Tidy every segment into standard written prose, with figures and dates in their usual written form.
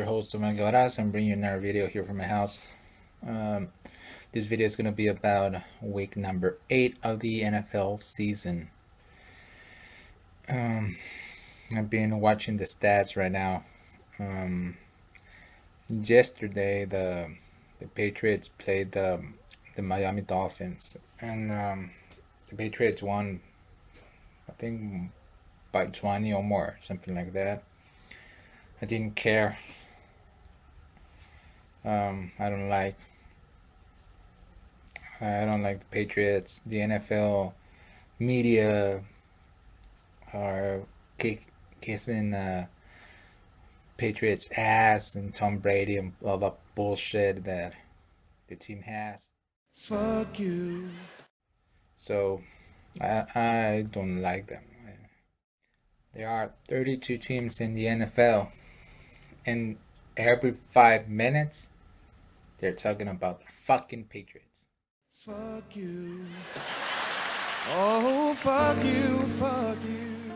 your host, Domingo Aras. I'm bringing you another video here from my house. This video is going to be about week number 8 of the NFL season. I've been watching the stats right now. Yesterday, the Patriots played the Miami Dolphins, and the Patriots won, I think, by 20 or more, something like that. I didn't care. I don't like the Patriots. The NFL media are kissing Patriots ass and Tom Brady and all the bullshit that the team has. Fuck you. So I don't like them. There are 32 teams in the NFL, and every 5 minutes they're talking about the fucking Patriots. Fuck you. Oh, fuck you, fuck you.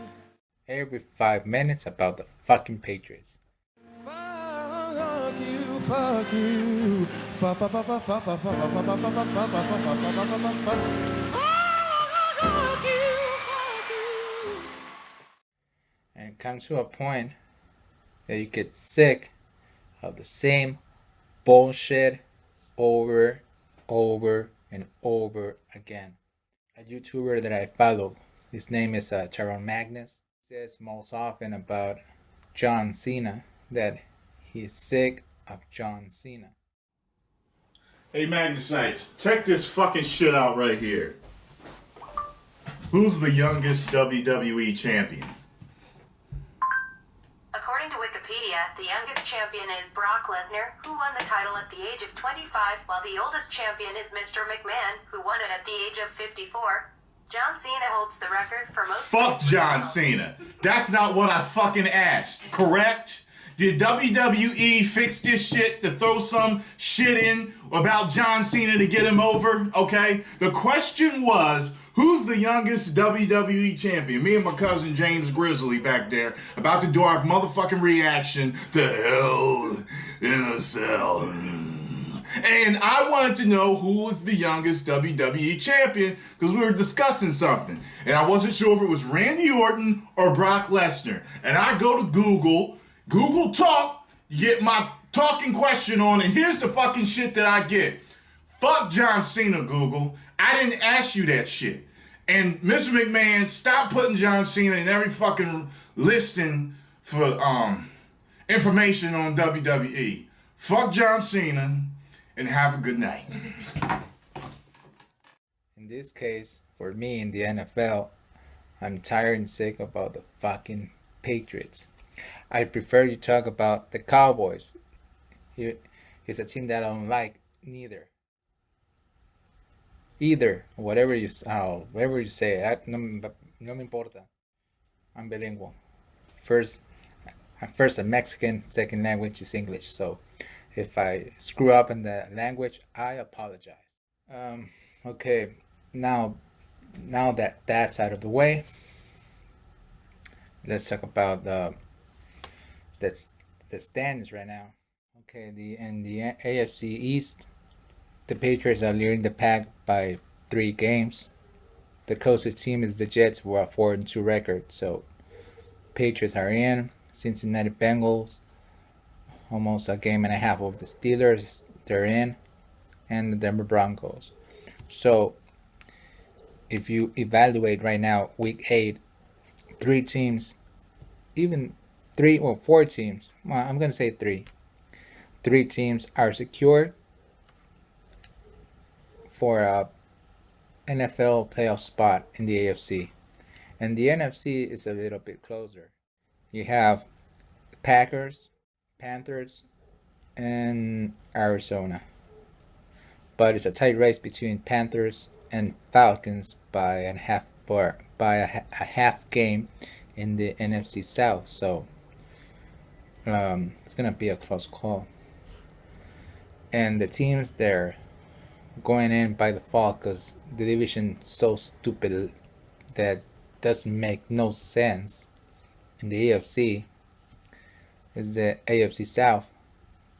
Every 5 minutes about the fucking Patriots. Fuck you, fuck you. Fuck you, fuck you. And it comes to a point that you get sick of the same bullshit over and over again. A YouTuber that I follow, his name is Tyrone Magnus, says most often about John Cena that he's sick of John Cena. Hey Magnusites, check this fucking shit out right here. Who's the youngest WWE champion? According to Wikipedia, the youngest champion is Brock Lesnar, who won the title at the age of 25, while the oldest champion is Mr. McMahon, who won it at the age of 54. John Cena holds the record for most... Fuck John Cena. That's not what I fucking asked, correct? Did WWE fix this shit to throw some shit in about John Cena to get him over? Okay? The question was, who's the youngest WWE champion? Me and my cousin James Grizzly back there about to do our motherfucking reaction to Hell in a Cell. And I wanted to know who was the youngest WWE champion because we were discussing something. And I wasn't sure if it was Randy Orton or Brock Lesnar. And I go to Google Talk, get my talking question on, and here's the fucking shit that I get. Fuck John Cena, Google. I didn't ask you that shit. And Mr. McMahon, stop putting John Cena in every fucking listing for information on WWE. Fuck John Cena, and have a good night. In this case, for me in the NFL, I'm tired and sick about the fucking Patriots. I prefer to talk about the Cowboys. It's a team that I don't like neither. Either, whatever you say, no me importa. I'm bilingual. First a Mexican, second language is English. So if I screw up in the language, I apologize. Okay, now that that's out of the way, let's talk about the standings right now. Okay, in the AFC East, the Patriots are leading the pack by 3 games. The closest team is the Jets, who are 4-2 record. So Patriots are in. Cincinnati Bengals, almost a game and a half of the Steelers, they're in, and the Denver Broncos. So if you evaluate right now, week 8, 3 teams, even 3 or 4 teams, well, I'm going to say 3. 3 teams are secured for a NFL playoff spot in the AFC. And the NFC is a little bit closer. You have Packers, Panthers, and Arizona. But it's a tight race between Panthers and Falcons by a half game in the NFC South. So it's gonna be a close call. And the teams there going in by default because the division is so stupid that doesn't make no sense in the AFC is the AFC South.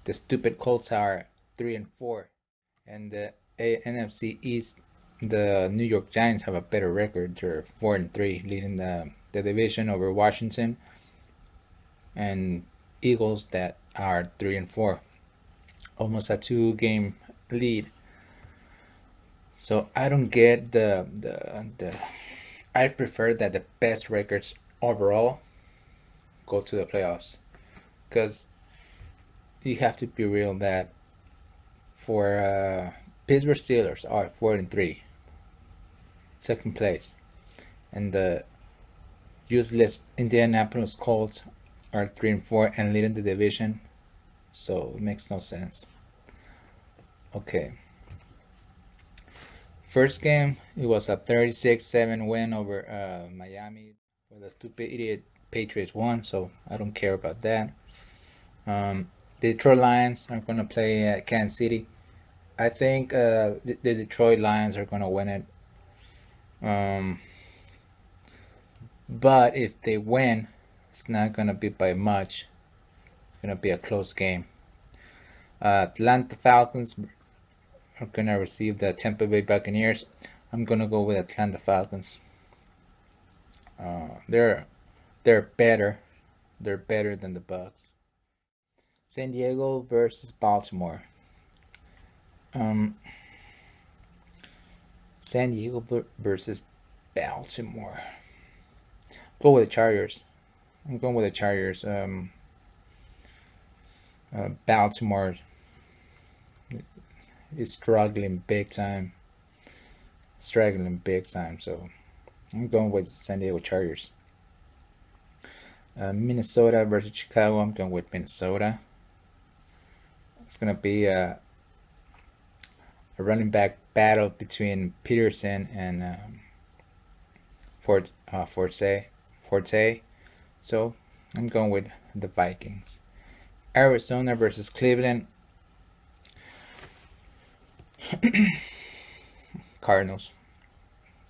The stupid Colts are 3-4, and the NFC East, the New York Giants have a better record. They're 4-3, leading the division over Washington and Eagles that are 3-4, almost a 2-game lead. So I don't get the. I prefer that the best records overall go to the playoffs, because you have to be real that for Pittsburgh Steelers are 4-3, second place, and the useless Indianapolis Colts are 3-4 and leading the division. So it makes no sense. Okay. First game, it was a 36-7 win over Miami, where the stupid idiot Patriots won, so I don't care about that. The Detroit Lions are going to play at Kansas City. I think the Detroit Lions are going to win it. But if they win, it's not going to be by much. It's going to be a close game. Atlanta Falcons are going to receive the Tampa Bay Buccaneers. I'm going to go with Atlanta Falcons. They're better. They're better than the Bucs. San Diego versus Baltimore. San Diego versus Baltimore. Go with the Chargers. I'm going with the Chargers. Baltimore is struggling big time. So I'm going with San Diego Chargers. Minnesota versus Chicago. I'm going with Minnesota. It's going to be a running back battle between Peterson and Forte. So I'm going with the Vikings. Arizona versus Cleveland. Cardinals.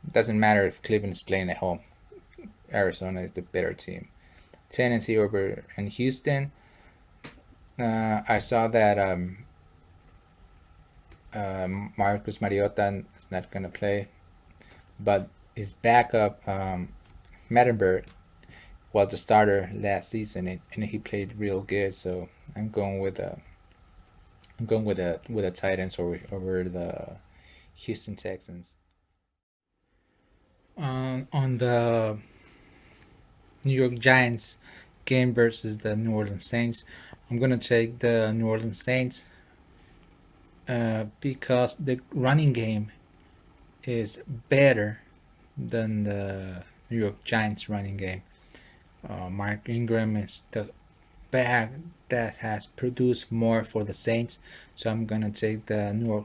It doesn't matter if Cleveland is playing at home. Arizona is the better team. Tennessee over in Houston. I saw that Marcus Mariota is not going to play, but his backup, Mattenberg, was the starter last season, and he played real good. So I'm going with the Titans over the Houston Texans. On the New York Giants game versus the New Orleans Saints, I'm gonna take the New Orleans Saints because the running game is better than the New York Giants running game. Mark Ingram is the back that has produced more for the Saints, so I'm gonna take the New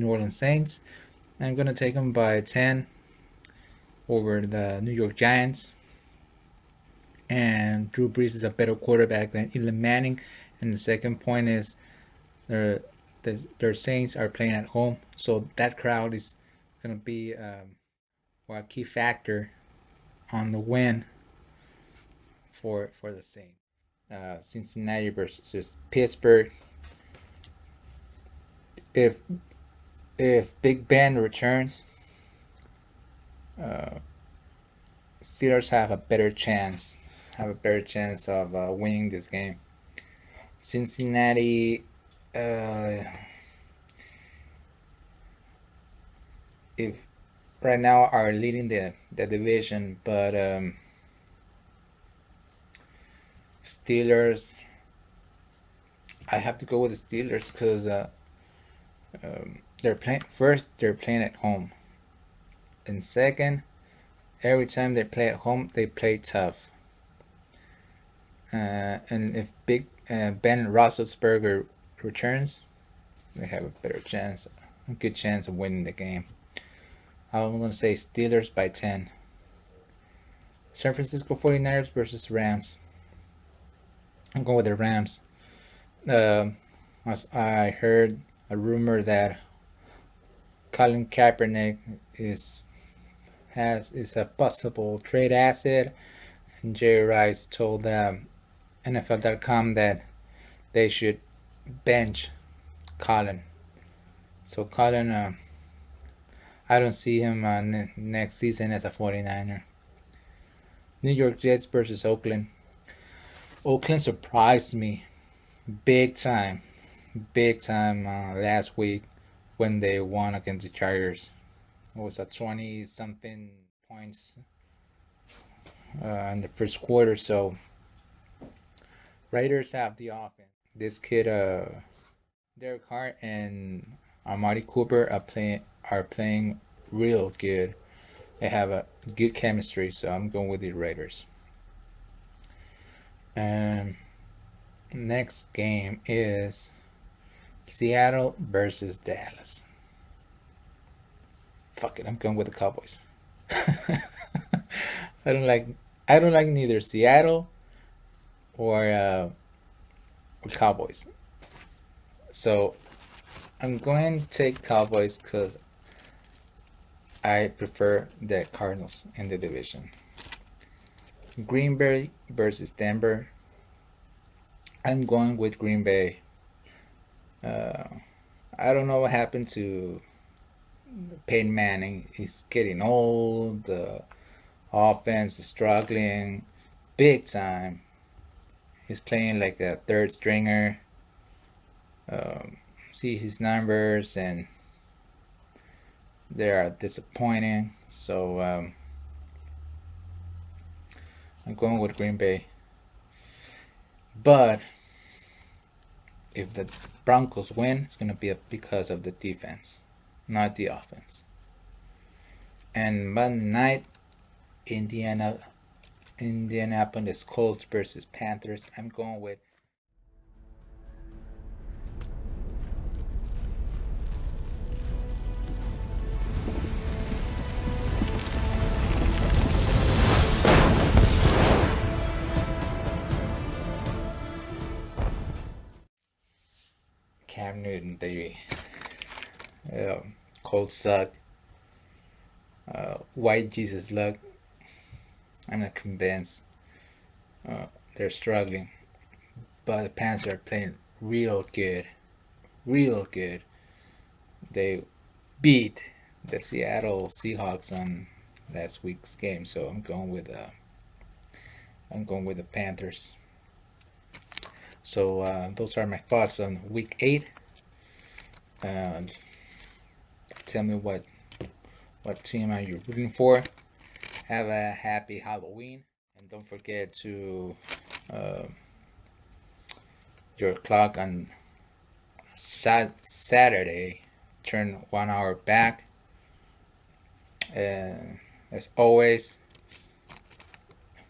Orleans Saints. I'm gonna take them by 10 over the New York Giants. And Drew Brees is a better quarterback than Eli Manning. And the second point is their Saints are playing at home, so that crowd is gonna be a key factor on the win for the Saints. Cincinnati versus Pittsburgh. If Big Ben returns, Steelers have a better chance of winning this game. Cincinnati, if right now are leading the division, but Steelers, I have to go with the Steelers because they're playing at home, and second, every time they play at home, they play tough. And if Big Ben Roethlisberger returns, they have a good chance of winning the game. I'm going to say Steelers by 10. San Francisco 49ers versus Rams. I'm going with the Rams. I heard a rumor that Colin Kaepernick is a possible trade asset, and Jerry Rice told NFL.com that they should bench Colin. So Colin, I don't see him next season as a 49er. New York Jets versus Oakland. Oakland surprised me big time last week when they won against the Chargers. It was a 20 something points in the first quarter. So Raiders have the offense. This kid, Derek Hart and Amari Cooper are playing real good. They have a good chemistry, so I'm going with the Raiders. And next game is Seattle versus Dallas. Fuck it, I'm going with the Cowboys. I don't like neither Seattle or Cowboys. So I'm going to take Cowboys because I prefer the Cardinals in the division. Green Bay versus Denver. I'm going with Green Bay. I don't know what happened to Peyton Manning. He's getting old. The offense is struggling big time. He's playing like a third stringer. See his numbers and they are disappointing. So I'm going with Green Bay. But if the Broncos win, it's going to be because of the defense, not the offense. And Monday night, Indianapolis Colts versus Panthers. I'm going with Cam Newton, baby. Colts suck. White Jesus luck. I'm not convinced. They're struggling. But the Panthers are playing real good. Real good. They beat the Seattle Seahawks on last week's game, so I'm going with the Panthers. So those are my thoughts on Week 8. Tell me what team are you rooting for. Have a happy Halloween, and don't forget to your clock on Saturday turn 1 hour back. As always,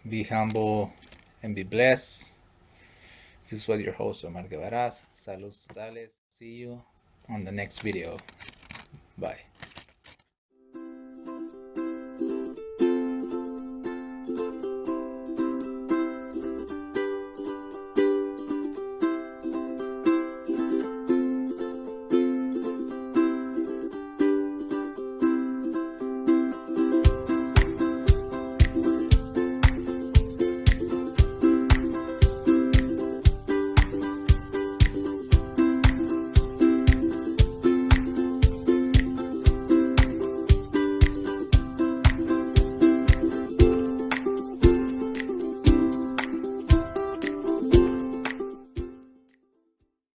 be humble and be blessed. This was your host, Omar Guevara. Saludos totales. See you on the next video. Bye.